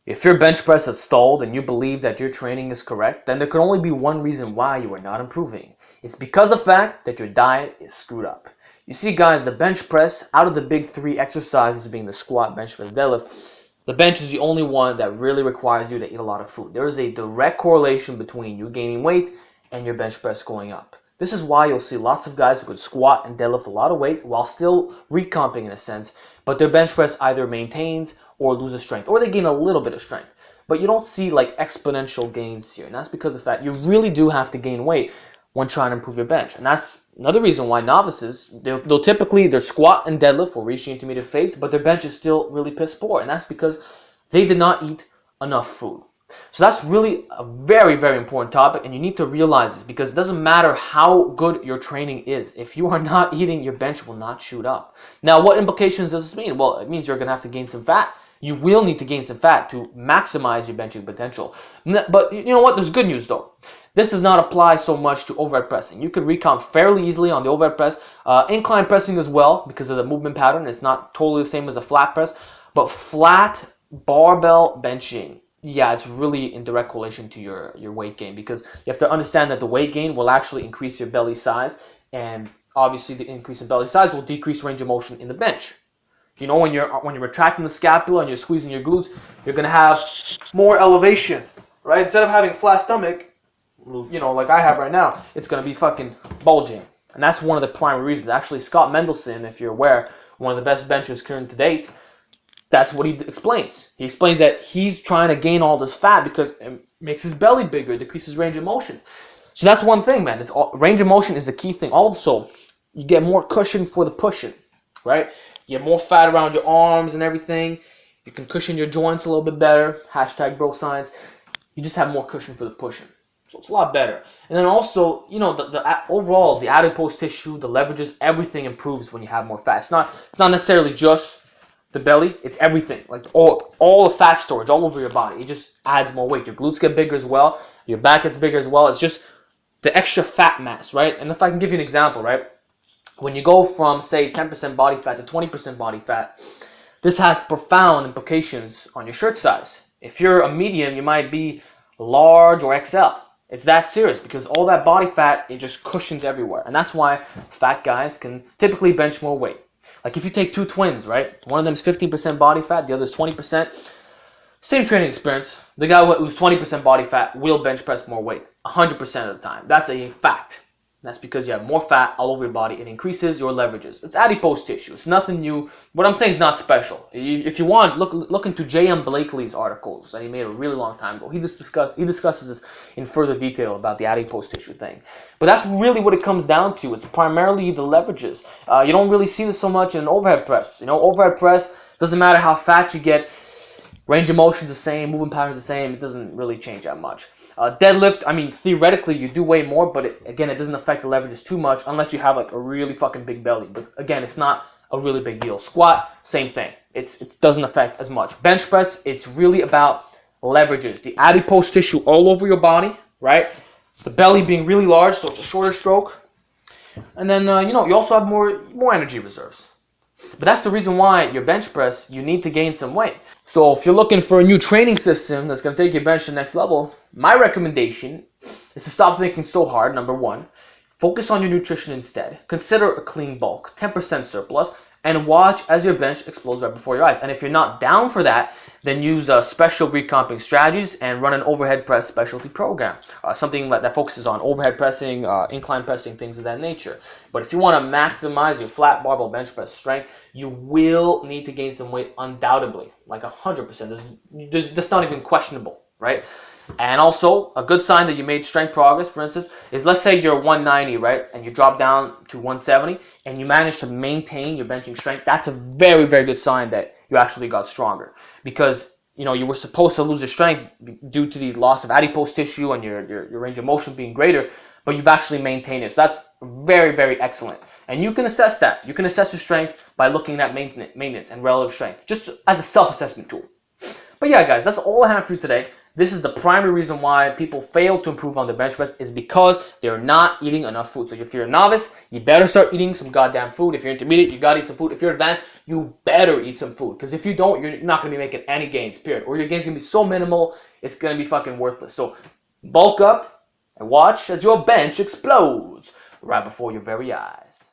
If your bench press has stalled and you believe that your training is correct, then there can only be one reason why you are not improving. It's because of the fact that your diet is screwed up. You see, guys, the bench press, out of the big three exercises being the squat, bench press, deadlift, the bench is the only one that really requires you to eat a lot of food. There is a direct correlation between you gaining weight and your bench press going up. This is why you'll see lots of guys who could squat and deadlift a lot of weight while still recomping in a sense, but their bench press either maintains or loses strength, or they gain a little bit of strength. But you don't see like exponential gains here, and that's because of that. You really do have to gain weight when trying to improve your bench, and that's another reason why novices, they'll typically, their squat and deadlift will reach the intermediate phase, but their bench is still really piss poor, and that's because they did not eat enough food. So that's really a very, very important topic, and you need to realize this because it doesn't matter how good your training is. If you are not eating, your bench will not shoot up. Now, what implications does this mean? Well, it means you're going to have to gain some fat. You will need to gain some fat to maximize your benching potential. But you know what? There's good news, though. This does not apply so much to overhead pressing. You could recomp fairly easily on the overhead press. Incline pressing as well because of the movement pattern. It's not totally the same as a flat press. But flat barbell benching, yeah, it's really in direct correlation to your weight gain, because you have to understand that the weight gain will actually increase your belly size, and obviously the increase in belly size will decrease range of motion in the bench. You know, when you're retracting the scapula and you're squeezing your glutes, you're gonna have more elevation, right? Instead of having flat stomach, you know, like I have right now, it's gonna be fucking bulging, and that's one of the primary reasons. Actually, Scott Mendelson, if you're aware, one of the best benchers current to date, that's what he explains. He explains that he's trying to gain all this fat because it makes his belly bigger, it decreases range of motion. So that's one thing, man. Range of motion is the key thing. Also, you get more cushion for the pushing, right? You get more fat around your arms and everything. You can cushion your joints a little bit better. Hashtag bro science. You just have more cushion for the pushing. So it's a lot better. And then also, you know, the overall, the adipose tissue, the leverages, everything improves when you have more fat. It's not necessarily just the belly, it's everything. Like all the fat storage all over your body. It just adds more weight. Your glutes get bigger as well. Your back gets bigger as well. It's just the extra fat mass, right? And if I can give you an example, right? When you go from, say, 10% body fat to 20% body fat, this has profound implications on your shirt size. If you're a medium, you might be large or XL. It's that serious because all that body fat, it just cushions everywhere. And that's why fat guys can typically bench more weight. Like if you take two twins, right? One of them is 15% body fat, the other is 20%. Same training experience. The guy who's 20% body fat will bench press more weight 100% of the time. That's a fact. That's because you have more fat all over your body. It increases your leverages. It's adipose tissue. It's nothing new. What I'm saying is not special. If you want, look into J.M. Blakely's articles that he made a really long time ago. He discusses this in further detail about the adipose tissue thing. But that's really what it comes down to. It's primarily the leverages. You don't really see this so much in overhead press. You know, overhead press, doesn't matter how fat you get. Range of motion is the same. Movement pattern is the same. It doesn't really change that much. Deadlift, I mean, theoretically, you do weigh more, but it doesn't affect the leverages too much unless you have like a really fucking big belly. But again, it's not a really big deal. Squat, same thing. It doesn't affect as much. Bench press, it's really about leverages. The adipose tissue all over your body, right? The belly being really large, so it's a shorter stroke. And then, you know, you also have more energy reserves. But that's the reason why your bench press, you need to gain some weight. So if you're looking for a new training system that's going to take your bench to the next level, my recommendation is to stop thinking so hard, number one. Focus on your nutrition instead. Consider a clean bulk, 10% surplus, and watch as your bench explodes right before your eyes. And if you're not down for that, then use special recomping strategies and run an overhead press specialty program. Something that focuses on overhead pressing, incline pressing, things of that nature. But if you want to maximize your flat barbell bench press strength, you will need to gain some weight undoubtedly, like 100%. That's not even questionable, right? And also, a good sign that you made strength progress, for instance, is let's say you're 190, right? And you drop down to 170 and you manage to maintain your benching strength. That's a very, very good sign that you actually got stronger. Because, you know, you were supposed to lose your strength due to the loss of adipose tissue and your range of motion being greater, but you've actually maintained it. So that's very, very excellent. And you can assess that. You can assess your strength by looking at maintenance and relative strength, just as a self-assessment tool. But yeah, guys, that's all I have for you today. This is the primary reason why people fail to improve on the bench press, is because they're not eating enough food. So if you're a novice, you better start eating some goddamn food. If you're intermediate, you gotta eat some food. If you're advanced, you better eat some food. Because if you don't, you're not gonna be making any gains, period. Or your gains gonna be so minimal, it's gonna be fucking worthless. So bulk up and watch as your bench explodes right before your very eyes.